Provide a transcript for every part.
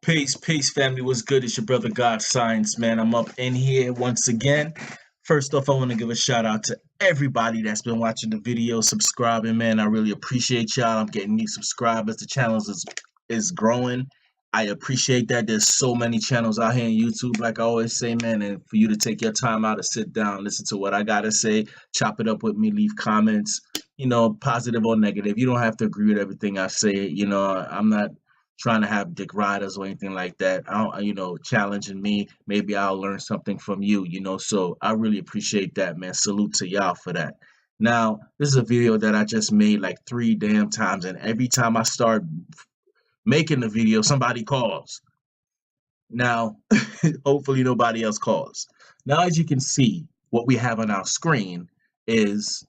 Peace, family. What's good? It's your brother God Science, man. I'm up in here once again. First off, I want to give a shout out to everybody that's been watching the video, subscribing, man. I really appreciate y'all. I'm getting new subscribers. The channel is growing. I appreciate that. There's so many channels out here on YouTube, like I always say, man. And for you to take your time out to sit down, listen to what I gotta say, chop it up with me, leave comments, positive or negative. You don't have to agree with everything I say. I'm not trying to have dick riders or anything like that. I don't, challenging me. Maybe I'll learn something from you, So I really appreciate that, man. Salute to y'all for that. Now, this is a video that I just made like 3 damn times, and every time I start making the video, somebody calls. Now, hopefully nobody else calls. Now, as you can see, what we have on our screen is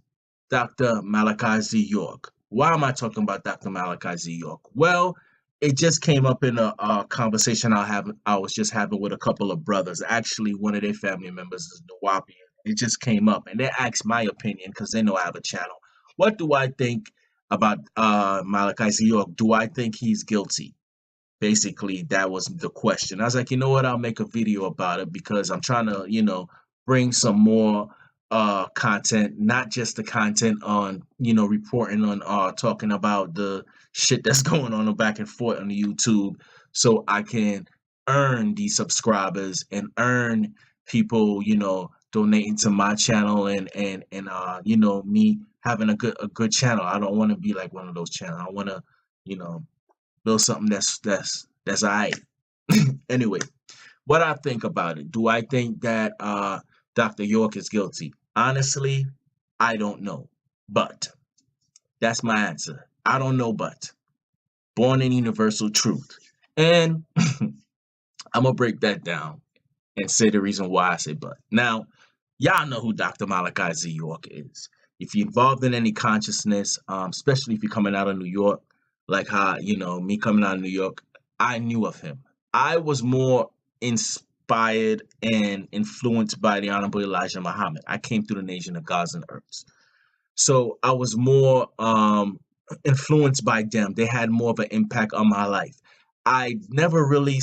Dr. Malachi Z York. Why am I talking about Dr. Malachi Z York? Well, it just came up in a conversation I was just having with a couple of brothers. Actually, one of their family members is Nawapian. It just came up, and they asked my opinion because they know I have a channel. What do I think about Malachi Z York? Do I think he's guilty? Basically, that was the question. I was like, you know what? I'll make a video about it because I'm trying to, bring some more content, not just the content on, reporting on talking about the shit that's going on back and forth on the YouTube, so I can earn these subscribers and earn people, donating to my channel and me having a good channel. I don't want to be like one of those channels. I want to, build something that's all right. Anyway, what I think about it. Do I think that Dr. York is guilty? Honestly, I don't know. But that's my answer. I don't know, but born in universal truth. And I'm going to break that down and say the reason why I say but. Now, y'all know who Dr. Malachi Z York is. If you're involved in any consciousness, especially if you're coming out of New York, like how, me coming out of New York, I knew of him. I was more inspired and influenced by the Honorable Elijah Muhammad. I came through the nation of gods and earths. So I was more influenced by them. They had more of an impact on my life. I never really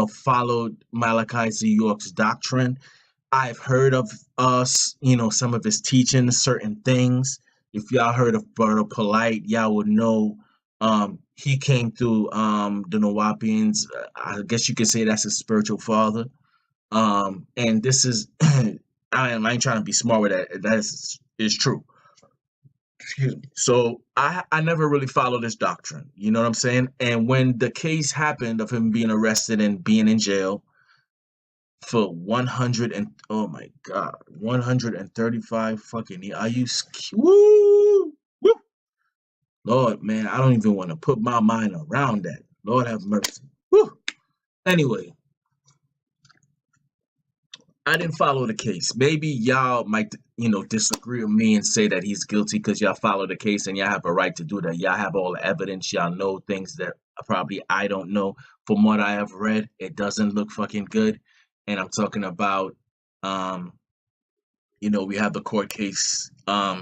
followed Malachi Z York's doctrine. I've heard of some of his teachings, certain things. If y'all heard of Brother Polite, y'all would know he came through the Nawapians. I guess you could say that's his spiritual father. And this is, I ain't trying to be smart with that. That is true. Excuse me. So I never really followed this doctrine. You know what I'm saying? And when the case happened of him being arrested and being in jail for 135 fucking, are you, woo, woo. Lord, man, I don't even want to put my mind around that. Lord have mercy. Woo. Anyway, I didn't follow the case. Maybe y'all might, disagree with me and say that he's guilty because y'all follow the case and y'all have a right to do that. Y'all have all the evidence. Y'all know things that probably I don't know. From what I have read, it doesn't look fucking good. And I'm talking about, we have the court case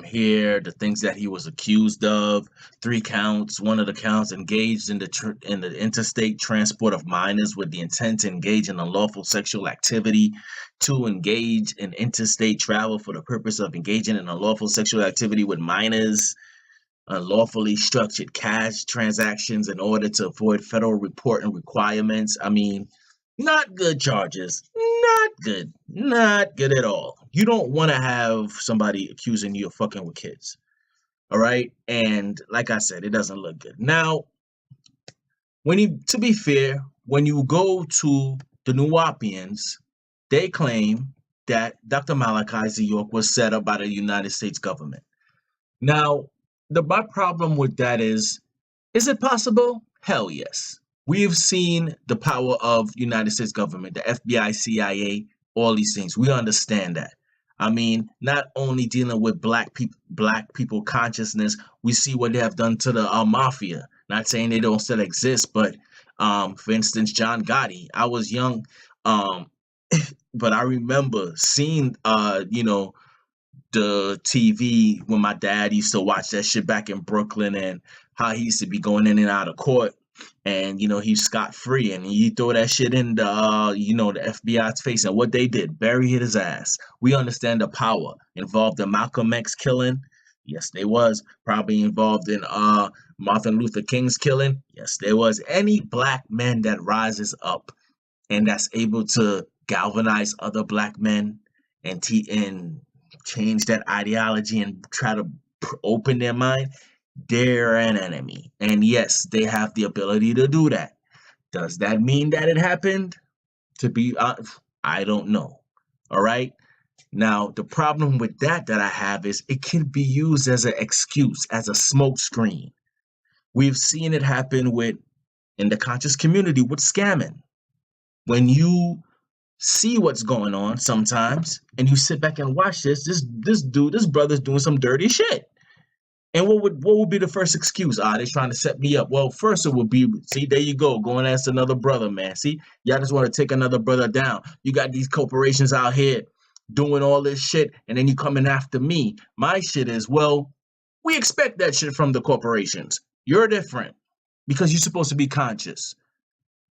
here, the things that he was accused of, 3 counts. One of the counts engaged in the interstate transport of minors with the intent to engage in unlawful sexual activity. 2, engage in interstate travel for the purpose of engaging in unlawful sexual activity with minors. Unlawfully structured cash transactions in order to avoid federal reporting requirements. I mean, not good charges. Not good at all. You don't want to have somebody accusing you of fucking with kids. All right? And like I said, it doesn't look good. Now, to be fair, when you go to the Nawapians, they claim that Dr. Malachi Z York was set up by the United States government. Now, my problem with that is it possible? Hell yes. We've seen the power of United States government, the FBI, CIA, all these things. We understand that. I mean, not only dealing with black people consciousness, we see what they have done to the mafia. Not saying they don't still exist, but for instance, John Gotti. I was young, but I remember seeing, the TV when my dad used to watch that shit back in Brooklyn and how he used to be going in and out of court. and he's scot-free, and you throw that shit in the FBI's face, and what they did, bury his ass. We understand the power involved in Malcolm X killing. Yes, they was. Probably involved in Martin Luther King's killing. Yes, there was. Any black man that rises up and that's able to galvanize other black men and change that ideology and try to open their mind, they're an enemy. And yes, they have the ability to do that. Does that mean that it happened? To be I don't know. All right. Now, the problem with that I have is it can be used as an excuse, as a smokescreen. We've seen it happen in the conscious community with scamming. When you see what's going on sometimes and you sit back and watch this brother's doing some dirty shit. And what would be the first excuse? They're trying to set me up. Well, first it would be, see, there you go, go and ask another brother, man. See, y'all just want to take another brother down. You got these corporations out here doing all this shit, and then you coming after me. My shit is, well, we expect that shit from the corporations. You're different because you're supposed to be conscious.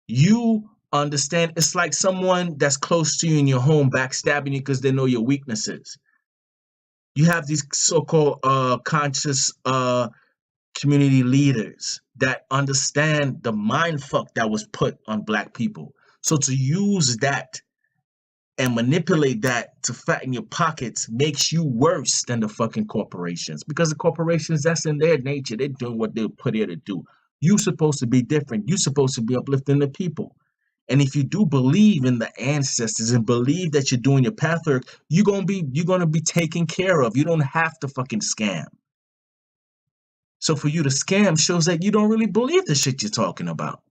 You understand, it's like someone that's close to you in your home backstabbing you because they know your weaknesses. You have these so-called conscious community leaders that understand the mind fuck that was put on black people. So to use that and manipulate that to fatten your pockets makes you worse than the fucking corporations, because the corporations, that's in their nature. They're doing what they're put here to do. You're supposed to be different. You're supposed to be uplifting the people. And if you do believe in the ancestors and believe that you're doing your path work, you're gonna be taken care of. You don't have to fucking scam. So for you to scam shows that you don't really believe the shit you're talking about.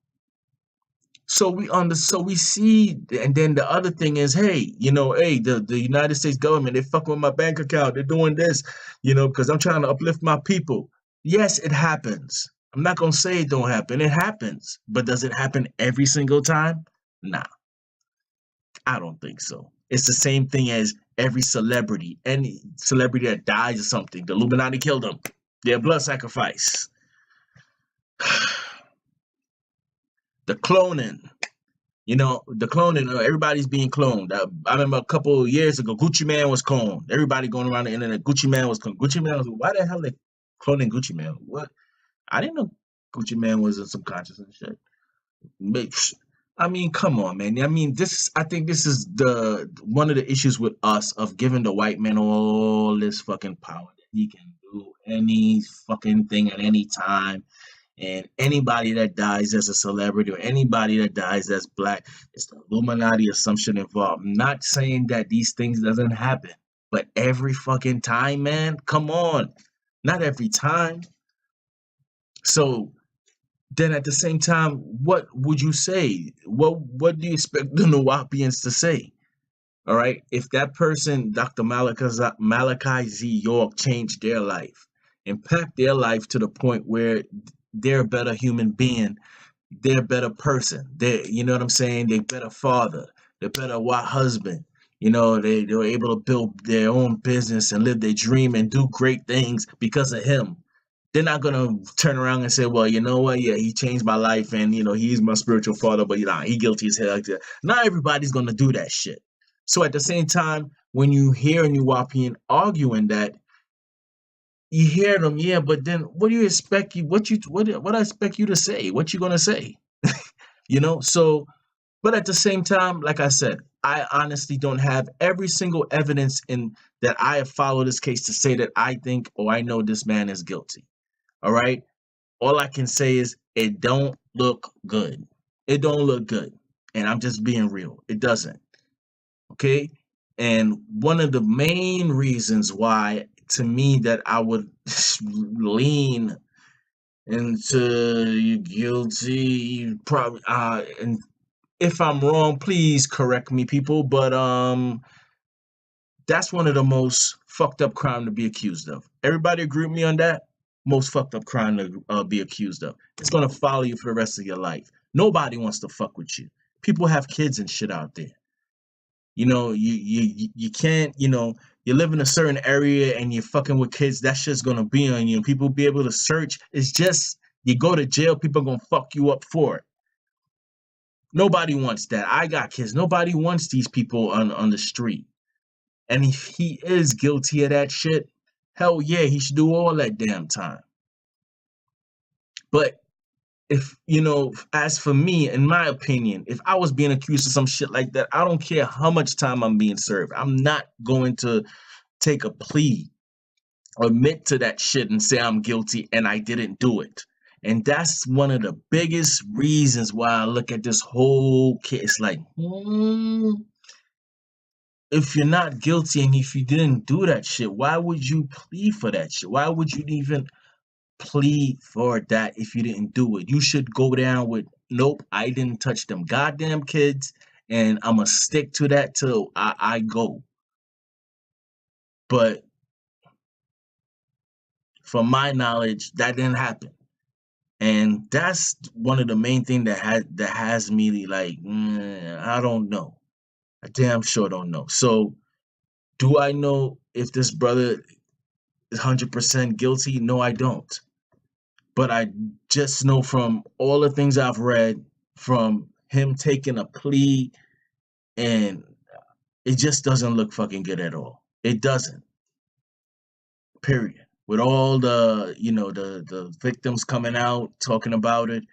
So we see, and then the other thing is, hey, the United States government, they fucking with my bank account. They're doing this, because I'm trying to uplift my people. Yes, it happens. I'm not gonna say it don't happen. It happens. But does it happen every single time? Nah, I don't think so. It's the same thing as every celebrity. Any celebrity that dies or something, the Illuminati killed them. Their blood sacrifice. The cloning. The cloning, everybody's being cloned. I remember a couple of years ago, Gucci Mane was cloned. Everybody going around the internet, Gucci Mane was cloned. Gucci Mane was, why the hell they cloning Gucci Mane? What? I didn't know Gucci Mane was in some consciousness shit. I mean, come on, man. I mean, I think this is one of the issues with us of giving the white man all this fucking power that he can do any fucking thing at any time. And anybody that dies as a celebrity or anybody that dies as black, it's the Illuminati assumption involved. I'm not saying that these things doesn't happen, but every fucking time, man, come on. Not every time. So then at the same time, what would you say? What do you expect the Nawapians to say? All right. If that person, Dr. Malachi Z York, changed their life, impact their life to the point where they're a better human being, they're a better person. You know what I'm saying? They're a better father, they're a better husband. They were able to build their own business and live their dream and do great things because of him. They're not gonna turn around and say, well, you know what? Yeah, he changed my life, and he's my spiritual father, but he guilty as hell. Not everybody's gonna do that shit. So at the same time, when you hear a Nuwapian arguing that, you hear them, yeah, but then what do you expect? What I expect you to say? What you gonna say? So, but at the same time, like I said, I honestly don't have every single evidence in that I have followed this case to say that I think or I know this man is guilty. All right. All I can say is it don't look good. It don't look good. And I'm just being real. It doesn't. Okay. And one of the main reasons why, to me, that I would lean into you guilty, probably, and if I'm wrong, please correct me, people. But that's one of the most fucked up crime to be accused of. Everybody agree with me on that? Most fucked up crime to be accused of. It's gonna follow you for the rest of your life. Nobody wants to fuck with you. People have kids and shit out there. You can't. You live in a certain area and you're fucking with kids. That shit's gonna be on you. And people be able to search. It's just You go to jail, people gonna fuck you up for it. Nobody wants that. I got kids. Nobody wants these people on the street. And if he is guilty of that shit, hell yeah, he should do all that damn time. But if, as for me, in my opinion, if I was being accused of some shit like that, I don't care how much time I'm being served. I'm not going to take a plea, admit to that shit and say I'm guilty and I didn't do it. And that's one of the biggest reasons why I look at this whole case like, if you're not guilty and if you didn't do that shit, why would you plead for that shit? Why would you even plead for that if you didn't do it? You should go down with, nope, I didn't touch them goddamn kids, and I'm gonna stick to that till I go. But from my knowledge, that didn't happen. And that's one of the main things that has me like, I don't know. I damn sure don't know. So do I know if this brother is 100% guilty? No, I don't. But I just know from all the things I've read, from him taking a plea, and it just doesn't look fucking good at all. It doesn't. Period. With all the, the victims coming out talking about it.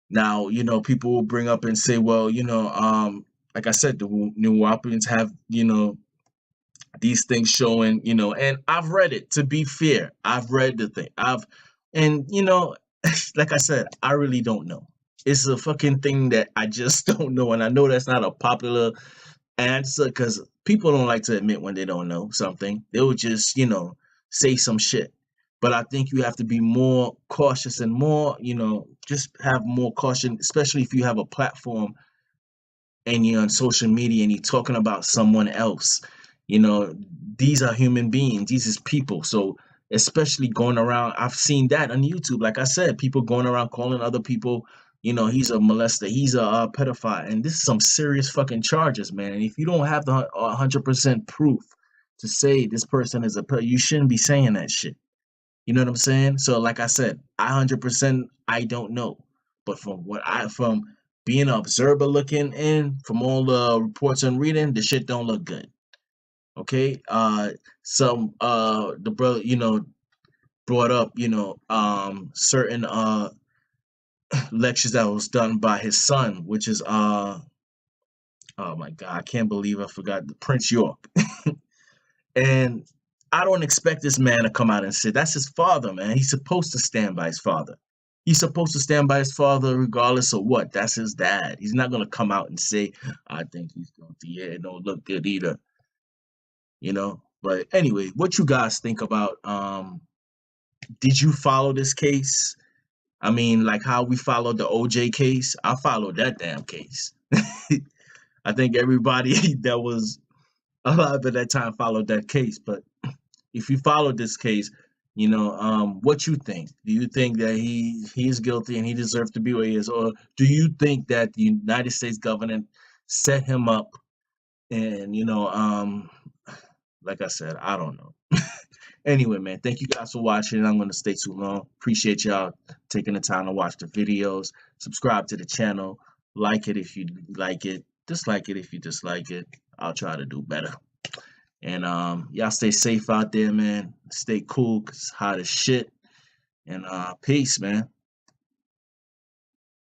Now, people will bring up and say, well, like I said, the New Orleans have, these things showing, and I've read it, to be fair. I've read the thing. And like I said, I really don't know. It's a fucking thing that I just don't know. And I know that's not a popular answer because people don't like to admit when they don't know something. They'll just, say some shit. But I think you have to be more cautious and more, just have more caution, especially if you have a platform and you're on social media and you're talking about someone else. These are human beings. These is people. So especially going around, I've seen that on YouTube. Like I said, people going around calling other people, he's a molester, he's a pedophile, and this is some serious fucking charges, man. And if you don't have the 100% proof to say this person is a you shouldn't be saying that shit. You know what I'm saying? So like I said, 100% I don't know, but from being an observer looking in, from all the reports I'm reading, the shit don't look good. Okay, some the brother, brought up, certain lectures that was done by his son, which is oh my god, I can't believe I forgot, Prince York. And I don't expect this man to come out and say that's his father, man. He's supposed to stand by his father. He's supposed to stand by his father regardless of what. That's his dad. He's not gonna come out and say, I think he's guilty. Yeah, it don't look good either. But anyway, what you guys think about did you follow this case? I mean, like how we followed the OJ case. I followed that damn case. I think everybody that was alive at that time followed that case. But if you followed this case, what you think? Do you think that he is guilty and he deserves to be where he is, or do you think that the United States government set him up? And like I said, I don't know. Anyway, man, thank you guys for watching. I'm going to stay too long. Appreciate y'all taking the time to watch the videos. Subscribe to the channel. Like it if you like it. Dislike it if you dislike it. I'll try to do better. And y'all stay safe out there, man. Stay cool, 'cause it's hot as shit. And peace, man.